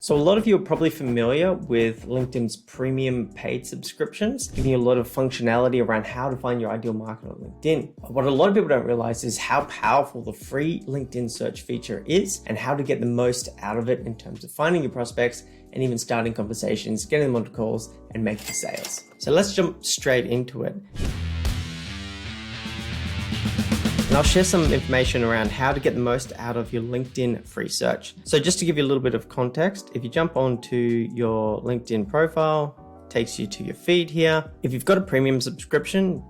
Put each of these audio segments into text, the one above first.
So a lot of you are probably familiar with LinkedIn's premium paid subscriptions, giving you a lot of functionality around how to find your ideal market on LinkedIn. What a lot of people don't realize is how powerful the free LinkedIn search feature is and how to get the most out of it in terms of finding your prospects and even starting conversations, getting them onto calls and making sales. So let's jump straight into it. And I'll share some information around how to get the most out of your LinkedIn free search. So just to give you a little bit of context, if you jump onto your LinkedIn profile, it takes you to your feed here. If you've got a premium subscription,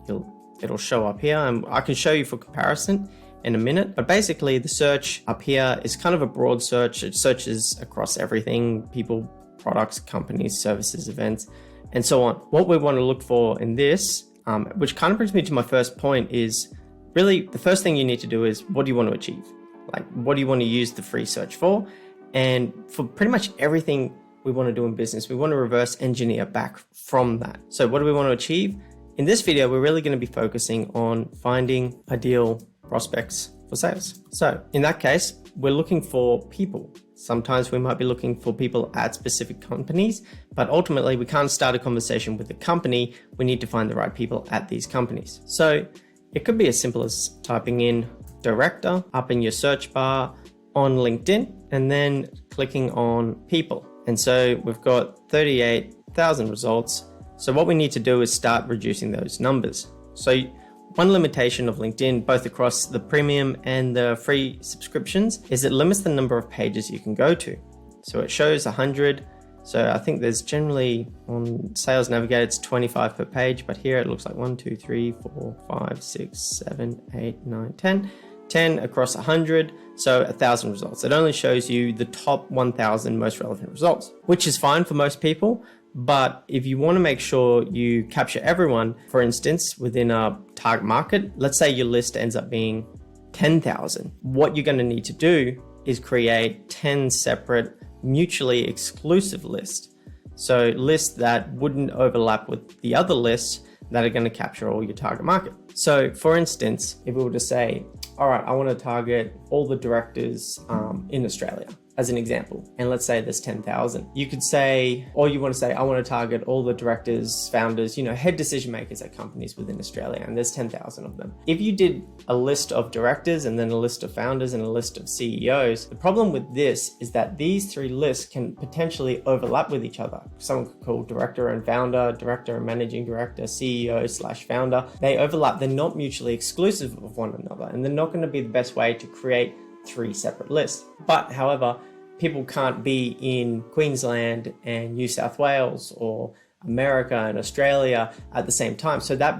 it'll show up here, and I can show you for comparison in a minute. But basically the search up here is kind of a broad search. It searches across everything: people, products, companies, services, events, and so on. What we want to look for in this, which kind of brings me to my first point, is really, the first thing you need to do is, what do you want to achieve? Like, what do you want to use the free search for? And for pretty much everything we want to do in business, we want to reverse engineer back from that. So what do we want to achieve? In this video, we're really going to be focusing on finding ideal prospects for sales. So in that case, we're looking for people. Sometimes we might be looking for people at specific companies, but ultimately we can't start a conversation with the company. We need to find the right people at these companies. So it could be as simple as typing in director up in your search bar on LinkedIn and then clicking on people. And so we've got 38,000 results. So what we need to do is start reducing those numbers. So one limitation of LinkedIn, both across the premium and the free subscriptions, is it limits the number of pages you can go to. So it shows 100. So I think there's generally, on Sales Navigator, it's 25 per page, but here it looks like 1, 2, 3, 4, 5, 6, 7, 8, 9, 10. 10 across 100, so 1,000 results. It only shows you the top 1,000 most relevant results, which is fine for most people. But if you want to make sure you capture everyone, for instance, within a target market, let's say your list ends up being 10,000. What you're going to need to do is create 10 separate mutually exclusive lists. So lists that wouldn't overlap with the other lists that are going to capture all your target market. So for instance, if we were to say, all right, I want to target all the directors in Australia, as an example, and let's say there's 10,000. You could say, or you want to say, I want to target all the directors, founders, head decision makers at companies within Australia, and there's 10,000 of them. If you did a list of directors and then a list of founders and a list of CEOs, the problem with this is that these three lists can potentially overlap with each other. Someone could call director and founder, director and managing director, CEO/founder. They overlap. They're not mutually exclusive of one another, and they're not going to be the best way to create three separate lists. But however, people can't be in Queensland and New South Wales or America and Australia at the same time. So that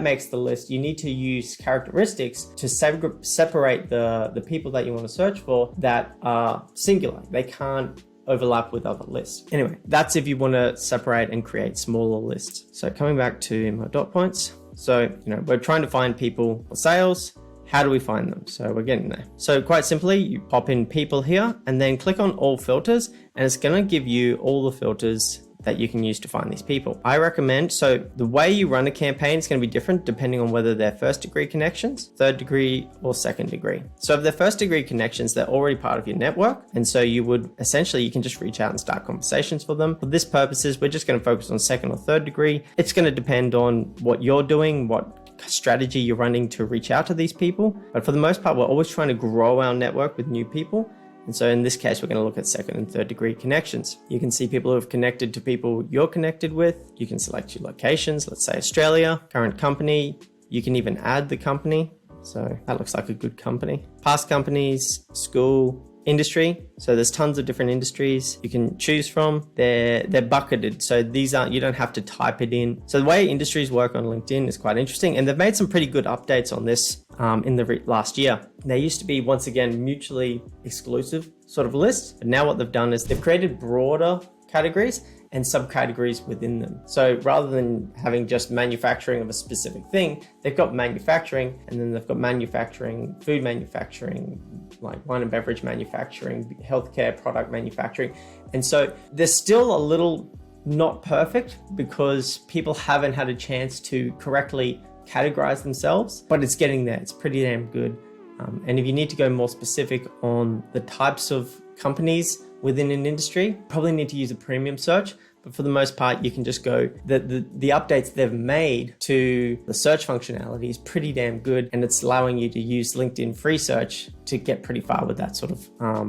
makes the list. You need to use characteristics to separate the people that you want to search for that are singular. They can't overlap with other lists. Anyway, that's if you want to separate and create smaller lists. So coming back to my dot points. So, we're trying to find people for sales. How do we find them? So we're getting there. So quite simply, you pop in people here and then click on all filters, and it's going to give you all the filters that you can use to find these people. I recommend, so the way you run a campaign is going to be different depending on whether they're first degree connections, third degree, or second degree. So if they're first degree connections, they're already part of your network. And so you can just reach out and start conversations for them. For this purposes, we're just going to focus on second or third degree. It's going to depend on what you're doing, what strategy you're running to reach out to these people. But for the most part, we're always trying to grow our network with new people. And so in this case, we're going to look at second and third degree connections. You can see people who have connected to people you're connected with. You can select your locations, let's say Australia, current company. You can even add the company. So that looks like a good company. Past companies, school, industry. So there's tons of different industries you can choose from. They're bucketed. So you don't have to type it in. So the way industries work on LinkedIn is quite interesting. And they've made some pretty good updates on this in the last year. They used to be, once again, mutually exclusive sort of lists. But now what they've done is they've created broader categories and subcategories within them. So rather than having just manufacturing of a specific thing, they've got manufacturing, and then they've got manufacturing, food manufacturing, like wine and beverage manufacturing, healthcare product manufacturing. And so they're still a little not perfect because people haven't had a chance to correctly categorize themselves, but it's getting there. It's pretty damn good. And if you need to go more specific on the types of companies within an industry, probably need to use a premium search. But for the most part, you can just go, the updates they've made to the search functionality is pretty damn good. And it's allowing you to use LinkedIn free search to get pretty far with that sort of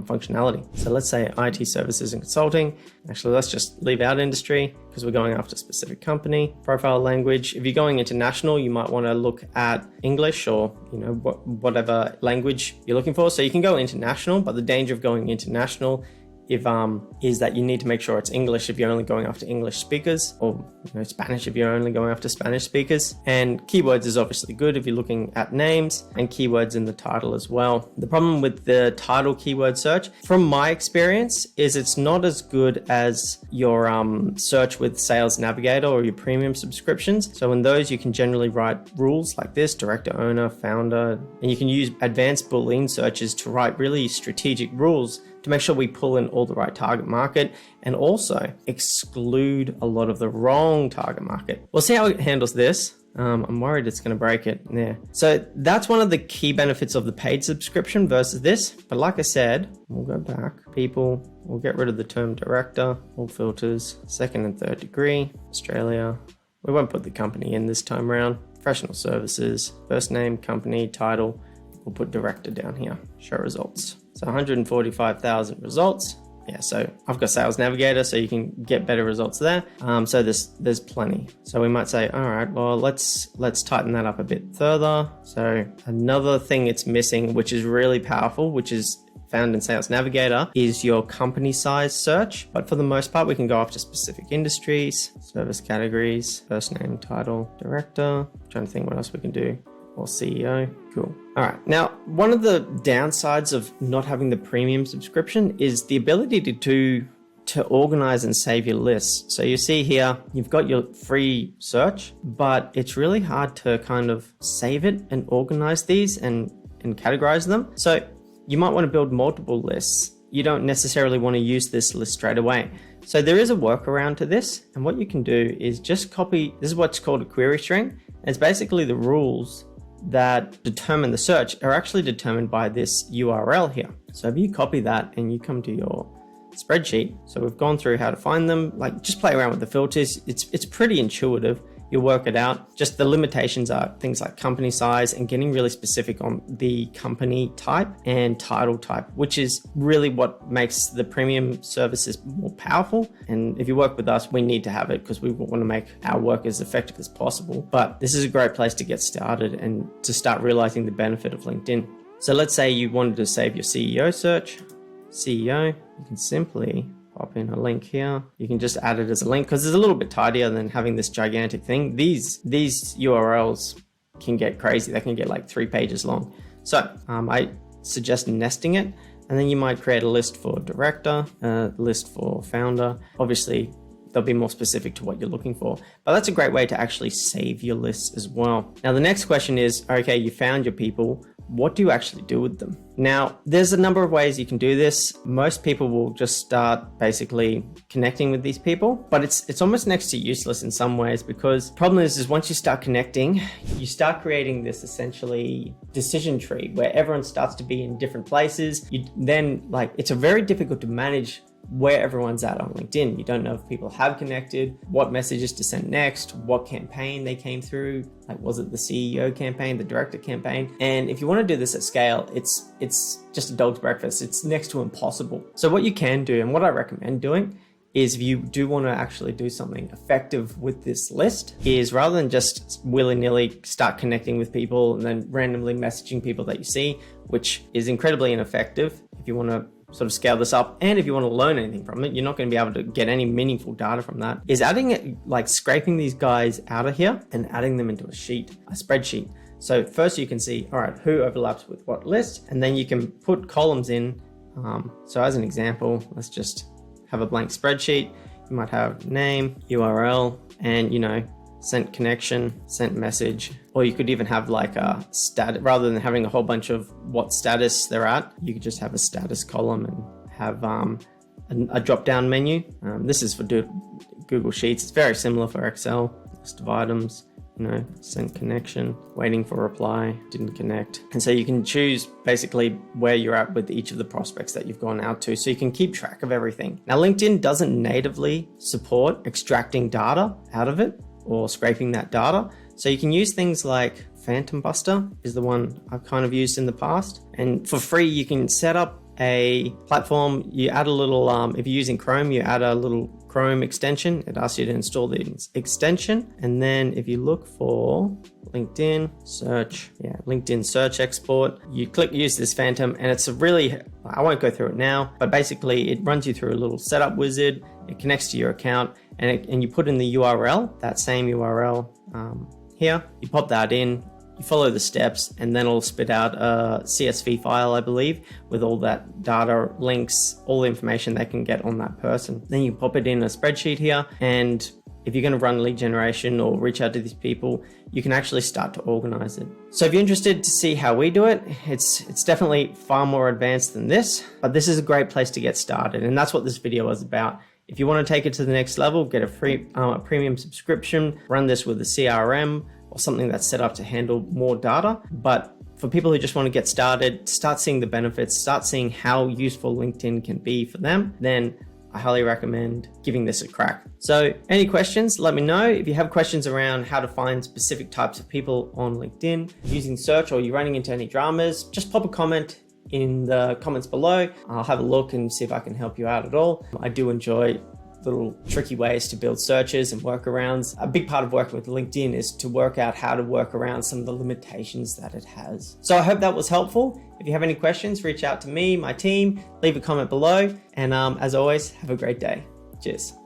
functionality. So let's say IT services and consulting. Actually, let's just leave out industry because we're going after a specific company. Profile language. If you're going international, you might want to look at English or, whatever language you're looking for. So you can go international, but the danger of going international is that you need to make sure it's English if you're only going after English speakers, or Spanish if you're only going after Spanish speakers. And keywords is obviously good if you're looking at names, and keywords in the title as well. The problem with the title keyword search, from my experience, is it's not as good as your search with Sales Navigator or your premium subscriptions. So in those, you can generally write rules like this: director, owner, founder, and you can use advanced Boolean searches to write really strategic rules to make sure we pull in all the right target market and also exclude a lot of the wrong target market. We'll see how it handles this. I'm worried it's going to break it. Yeah. So that's one of the key benefits of the paid subscription versus this. But like I said, we'll go back. People, we'll get rid of the term director, all filters, second and third degree, Australia. We won't put the company in this time around. Professional services, first name, company, title. We'll put director down here, show results. So 145,000 results. Yeah, so I've got Sales Navigator, so you can get better results there. So there's plenty. So we might say, all right, well, let's tighten that up a bit further. So another thing it's missing, which is really powerful, which is found in Sales Navigator, is your company size search. But for the most part, we can go after specific industries, service categories, first name, title, director. I'm trying to think what else we can do. Or CEO. Cool. All right. Now, one of the downsides of not having the premium subscription is the ability to organize and save your lists. So you see here, you've got your free search, but it's really hard to kind of save it and organize these and categorize them. So you might want to build multiple lists. You don't necessarily want to use this list straight away. So there is a workaround to this. And what you can do is just copy, this is what's called a query string. And it's basically the rules that determine the search are actually determined by this URL here. So if you copy that and you come to your spreadsheet, so we've gone through how to find them, like just play around with the filters. It's pretty intuitive. You'll work it out. Just the limitations are things like company size and getting really specific on the company type and title type, which is really what makes the premium services more powerful. And if you work with us, we need to have it because we want to make our work as effective as possible. But this is a great place to get started and to start realizing the benefit of LinkedIn. So let's say you wanted to save your CEO search. CEO, you can simply pop in a link here. You can just add it as a link because it's a little bit tidier than having this gigantic thing. These URLs can get crazy. They can get like 3 pages long. So I suggest nesting it, and then you might create a list for director, a list for founder. Obviously, they'll be more specific to what you're looking for, but that's a great way to actually save your lists as well. Now, the next question is, okay, you found your people. What do you actually do with them? Now, there's a number of ways you can do this. Most people will just start basically connecting with these people, but it's almost next to useless in some ways, because the problem is once you start connecting, you start creating this essentially decision tree where everyone starts to be in different places. It's very difficult to manage where everyone's at on LinkedIn. You don't know if people have connected, what messages to send next, what campaign they came through. Like, was it the CEO campaign, the director campaign? And if you want to do this at scale, it's just a dog's breakfast. It's next to impossible. So what you can do, and what I recommend doing, is if you do want to actually do something effective with this list, is rather than just willy-nilly start connecting with people and then randomly messaging people that you see, which is incredibly ineffective if you want to sort of scale this up. And if you want to learn anything from it, you're not going to be able to get any meaningful data from that, is adding it, like scraping these guys out of here and adding them into a spreadsheet. So first you can see, all right, who overlaps with what list, and then you can put columns in. So as an example, let's just have a blank spreadsheet. You might have name, URL, and sent connection, sent message, or you could even have like a stat, rather than having a whole bunch of what status they're at, you could just have a status column and have a drop-down menu. This is for Google Sheets. It's very similar for Excel. List of items, send connection, waiting for reply, didn't connect. And so you can choose basically where you're at with each of the prospects that you've gone out to, so you can keep track of everything. Now, LinkedIn doesn't natively support extracting data out of it or scraping that data. So you can use things like Phantom Buster is the one I've kind of used in the past. And for free, you can set up a platform. You add a little, if you're using Chrome, you add a little Chrome extension. It asks you to install the extension. And then if you look for LinkedIn search, LinkedIn search export, you click use this Phantom, and it's a really, I won't go through it now, but basically it runs you through a little setup wizard. It connects to your account, and you put in the URL, that same URL here. You pop that in, you follow the steps, and then it'll spit out a CSV file, I believe, with all that data, links, all the information they can get on that person. Then you pop it in a spreadsheet here, and if you're going to run lead generation or reach out to these people, you can actually start to organize it. So if you're interested to see how we do it, it's definitely far more advanced than this, but this is a great place to get started, and that's what this video was about. If you want to take it to the next level, get a free premium subscription, run this with a CRM or something that's set up to handle more data. But for people who just want to get started, start seeing the benefits, start seeing how useful LinkedIn can be for them, then I highly recommend giving this a crack. So any questions, let me know. If you have questions around how to find specific types of people on LinkedIn using search, or you're running into any dramas, just pop a comment in the comments below. I'll have a look and see if I can help you out at all. I do enjoy little tricky ways to build searches and workarounds. A big part of working with LinkedIn is to work out how to work around some of the limitations that it has. So I hope that was helpful. If you have any questions, reach out to me, my team, leave a comment below. And as always, have a great day. Cheers.